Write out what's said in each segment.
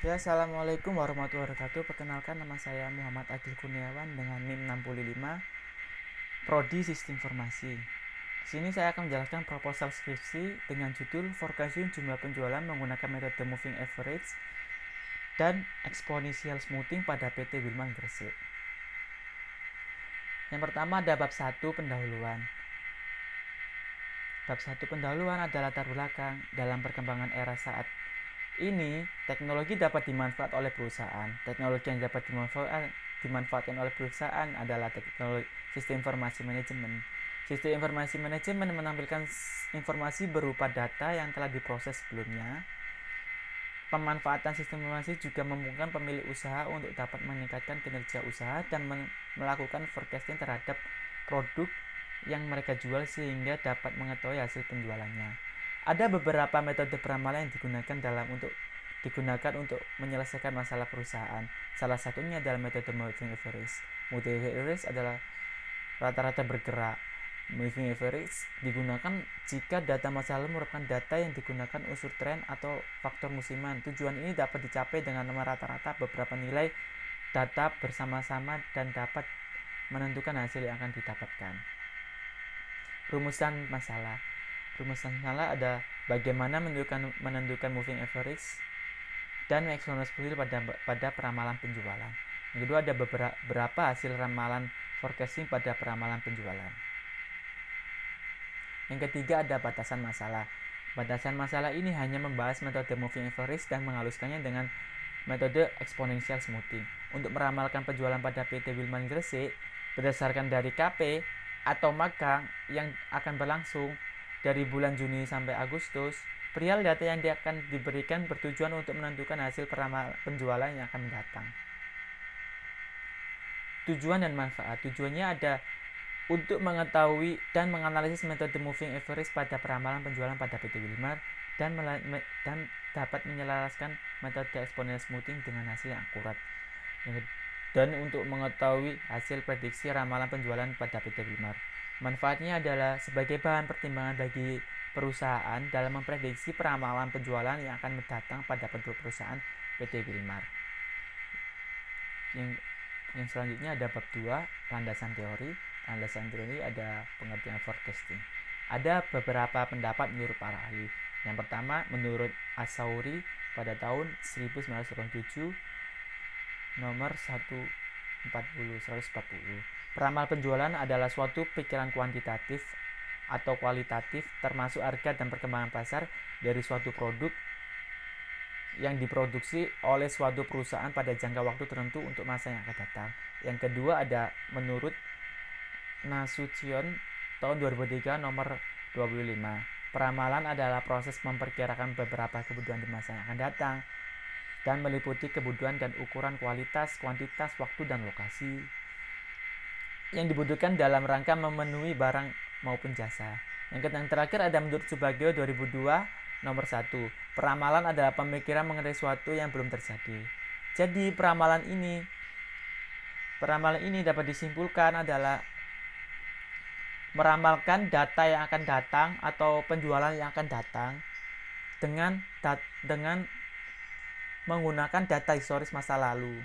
Ya, assalamualaikum warahmatullahi wabarakatuh. Perkenalkan, nama saya Muhammad Agil Kurniawan dengan NIM 65, Prodi Sistem Informasi. Di sini saya akan menjelaskan proposal skripsi dengan judul Forecasting jumlah penjualan menggunakan metode Moving Average dan Exponential Smoothing pada PT Wilman Gresik. Yang pertama ada bab 1 pendahuluan. Bab 1 pendahuluan adalah latar belakang dalam perkembangan era saat ini. Teknologi dapat dimanfaatkan oleh perusahaan. Teknologi yang dapat dimanfaatkan oleh perusahaan adalah teknologi sistem informasi manajemen. Sistem informasi manajemen menampilkan informasi berupa data yang telah diproses sebelumnya. Pemanfaatan sistem informasi juga memungkinkan pemilik usaha untuk dapat meningkatkan kinerja usaha dan melakukan forecasting terhadap produk yang mereka jual sehingga dapat mengetahui hasil penjualannya. Ada beberapa metode peramalan yang digunakan untuk menyelesaikan masalah perusahaan. Salah satunya adalah metode moving average. Moving average adalah rata-rata bergerak. Moving average digunakan jika data masa lalu merupakan data yang digunakan unsur tren atau faktor musiman. Tujuan ini dapat dicapai dengan rata-rata beberapa nilai data bersama-sama dan dapat menentukan hasil yang akan didapatkan. Rumusan masalah ada bagaimana menentukan moving average dan exponential smoothing pada peramalan penjualan. Yang kedua ada beberapa hasil ramalan forecasting pada peramalan penjualan. Yang ketiga ada batasan masalah. Batasan masalah ini hanya membahas metode moving average dan menghaluskannya dengan metode exponential smoothing. Untuk meramalkan penjualan pada PT Wilman Gresik berdasarkan dari KP atau magang yang akan berlangsung dari bulan Juni sampai Agustus, perihal data yang akan diberikan bertujuan untuk menentukan hasil penjualan yang akan mendatang. Tujuan dan manfaat. Tujuannya ada untuk mengetahui dan menganalisis metode moving average pada peramalan penjualan pada PT Wilmar dan dapat menyelaraskan metode exponential smoothing dengan hasil yang akurat. Dan untuk mengetahui hasil prediksi ramalan penjualan pada PT Wilmar. Manfaatnya adalah sebagai bahan pertimbangan bagi perusahaan dalam memprediksi peramalan penjualan yang akan mendatang pada perusahaan PT Wilmar. Yang selanjutnya ada bab 2, landasan teori. Landasan teori ada pengertian forecasting. Ada beberapa pendapat menurut para ahli. Yang pertama, menurut Asauri pada tahun 1987 nomor 140. Peramal penjualan adalah suatu pikiran kuantitatif atau kualitatif termasuk harga dan perkembangan pasar dari suatu produk yang diproduksi oleh suatu perusahaan pada jangka waktu tertentu untuk masa yang akan datang. Yang kedua ada menurut Nasution tahun 2003 nomor 25. Peramalan adalah proses memperkirakan beberapa kebutuhan di masa yang akan datang dan meliputi kebutuhan dan ukuran kualitas, kuantitas, waktu, dan lokasi yang dibutuhkan dalam rangka memenuhi barang maupun jasa. Yang terakhir ada menurut Subagio 2002 nomor 1. Peramalan adalah pemikiran mengenai sesuatu yang belum terjadi. Jadi peramalan ini dapat disimpulkan adalah meramalkan data yang akan datang atau penjualan yang akan datang dengan menggunakan data historis masa lalu.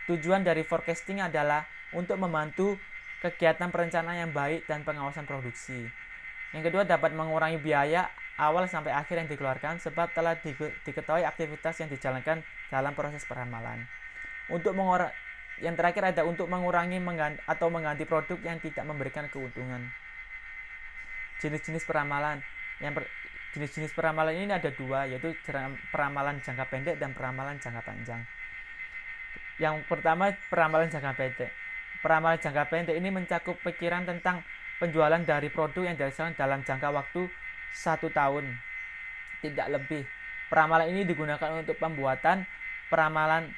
Tujuan dari forecasting adalah untuk membantu kegiatan perencanaan yang baik dan pengawasan produksi. Yang kedua dapat mengurangi biaya awal sampai akhir yang dikeluarkan sebab telah diketahui aktivitas yang dijalankan dalam proses peramalan. Yang terakhir ada untuk mengurangi atau mengganti produk yang tidak memberikan keuntungan. Jenis-jenis peramalan. Jenis-jenis peramalan ini ada dua, yaitu peramalan jangka pendek dan peramalan jangka panjang. Yang pertama, peramalan jangka pendek. Peramalan jangka pendek ini mencakup pikiran tentang penjualan dari produk yang dihasilkan dalam jangka waktu 1 tahun, tidak lebih. Peramalan ini digunakan untuk pembuatan peramalan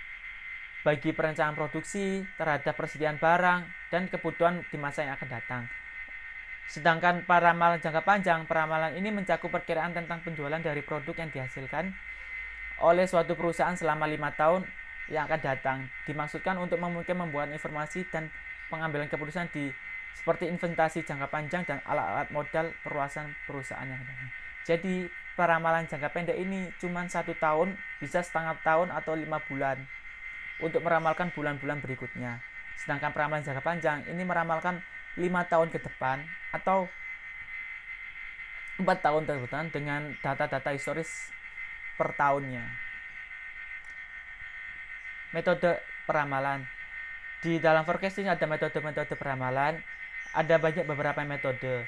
bagi perencanaan produksi terhadap persediaan barang dan kebutuhan di masa yang akan datang. Sedangkan peramalan jangka panjang, peramalan ini mencakup perkiraan tentang penjualan dari produk yang dihasilkan oleh suatu perusahaan selama 5 tahun yang akan datang. Dimaksudkan untuk memungkinkan membuat informasi dan pengambilan keputusan seperti investasi jangka panjang dan alat-alat modal perluasan perusahaan yang ada. Jadi peramalan jangka pendek ini cuma 1 tahun, bisa setengah tahun atau 5 bulan untuk meramalkan bulan-bulan berikutnya. Sedangkan peramalan jangka panjang ini meramalkan 5 tahun ke depan atau 4 tahun ke depan dengan data-data historis per tahunnya. Metode peramalan. Di dalam forecasting ada metode-metode peramalan, ada beberapa metode.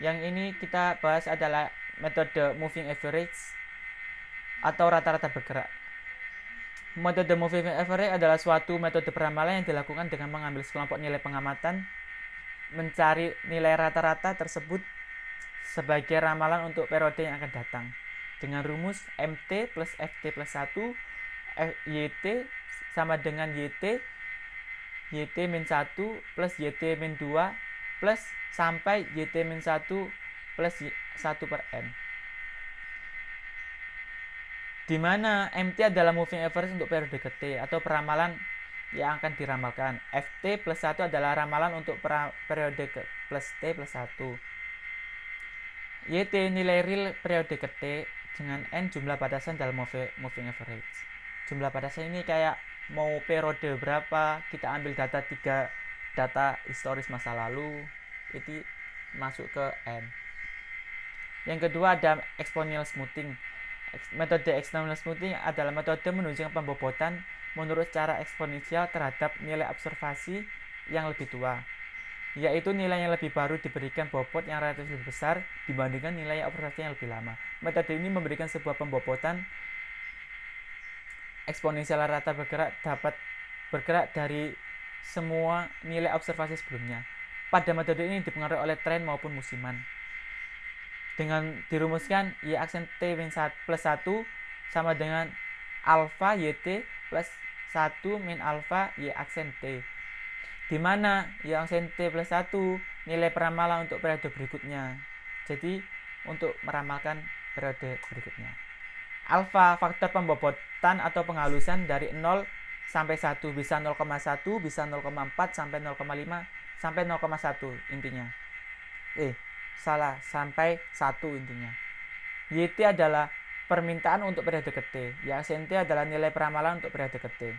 Yang ini kita bahas adalah metode moving average atau rata-rata bergerak. Metode moving average adalah suatu metode peramalan yang dilakukan dengan mengambil sekelompok nilai pengamatan, mencari nilai rata-rata tersebut sebagai ramalan untuk periode yang akan datang. Dengan rumus MT plus FT plus 1, YT sama dengan YT min 1 plus YT min 2 plus sampai YT min 1 plus 1 per N. Di mana MT adalah moving average untuk periode ke T atau peramalan yang akan diramalkan. FT plus 1 adalah ramalan untuk periode ke plus T plus 1. YT nilai real periode ke T dengan N jumlah batasan dalam moving average. Jumlah batasan ini kayak mau periode berapa, kita ambil data 3 data historis masa lalu, itu masuk ke N. Yang kedua ada exponential smoothing. Metode exponential smoothing adalah metode menunjukkan pembobotan menurut cara eksponensial terhadap nilai observasi yang lebih tua, yaitu nilai yang lebih baru diberikan bobot yang relatif lebih besar dibandingkan nilai observasi yang lebih lama. Metode ini memberikan sebuah pembobotan eksponensial rata bergerak dapat bergerak dari semua nilai observasi sebelumnya. Pada metode ini dipengaruhi oleh tren maupun musiman. Dengan dirumuskan Y aksen T min 1 plus 1 sama dengan alfa YT plus 1 min alfa Y aksen T, di mana Y aksen T plus 1 nilai peramalan untuk periode berikutnya. Jadi untuk meramalkan periode berikutnya. Alfa faktor pembobotan atau penghalusan dari 0 sampai 1, bisa 0,1, bisa 0,4 sampai 0,5 sampai 0,1 intinya. Sampai 1 intinya. YT adalah permintaan untuk periode ke T. Y aksen T adalah nilai peramalan untuk periode ke T.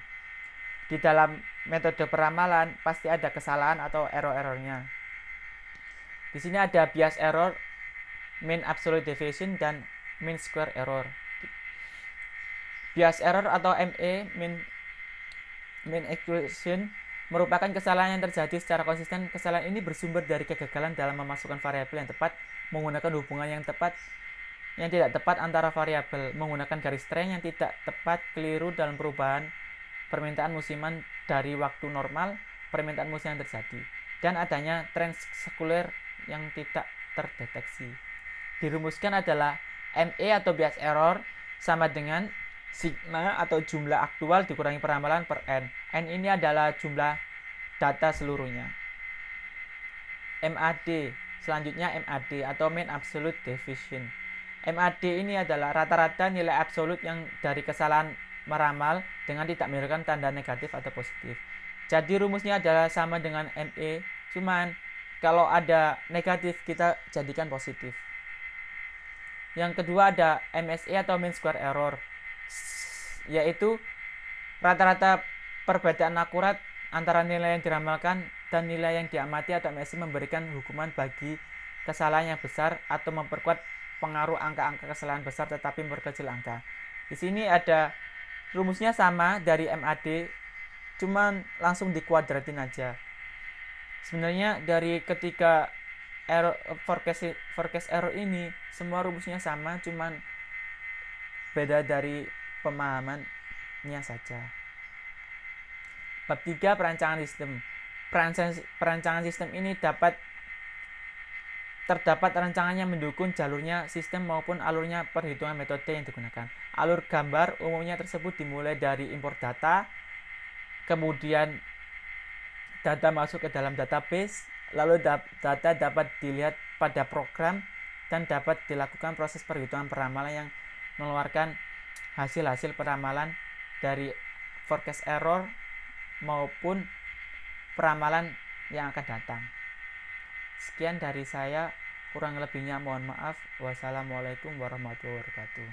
Di dalam metode peramalan pasti ada kesalahan atau error-errornya. Di sini ada bias error, mean absolute deviation dan mean square error. Bias error atau ME mean equation merupakan kesalahan yang terjadi secara konsisten. Kesalahan ini bersumber dari kegagalan dalam memasukkan variabel yang tepat, menggunakan hubungan yang tidak tepat antara variabel, menggunakan garis tren yang tidak tepat, keliru dalam perubahan permintaan musiman dari waktu normal permintaan musiman terjadi, dan adanya tren sekuler yang tidak terdeteksi. Dirumuskan adalah ME atau bias error sama dengan sigma atau jumlah aktual dikurangi peramalan per N. N ini adalah jumlah data seluruhnya. MAD, selanjutnya MAD atau mean absolute deviation. MAD ini adalah rata-rata nilai absolut yang dari kesalahan meramal dengan tidak memberikan tanda negatif atau positif. Jadi rumusnya adalah sama dengan ME, cuman kalau ada negatif kita jadikan positif. Yang kedua ada MSE atau mean square error, yaitu rata-rata perbedaan akurat antara nilai yang diramalkan dan nilai yang diamati atau MSE memberikan hukuman bagi kesalahan yang besar atau memperkuat pengaruh angka-angka kesalahan besar tetapi memperkecil angka. Di sini ada rumusnya sama dari MAD, cuman langsung dikuadratin aja. Sebenarnya dari ketiga error forecast error ini semua rumusnya sama, cuman beda dari pemahamannya saja. Bab 3 perancangan sistem. Perancangan sistem ini terdapat rancangannya mendukung jalurnya sistem maupun alurnya perhitungan metode yang digunakan. Alur gambar umumnya tersebut dimulai dari import data, kemudian data masuk ke dalam database, lalu data dapat dilihat pada program dan dapat dilakukan proses perhitungan peramalan yang mengeluarkan hasil-hasil peramalan dari forecast error maupun peramalan yang akan datang. Sekian dari saya. Kurang lebihnya mohon maaf. Wassalamualaikum warahmatullahi wabarakatuh.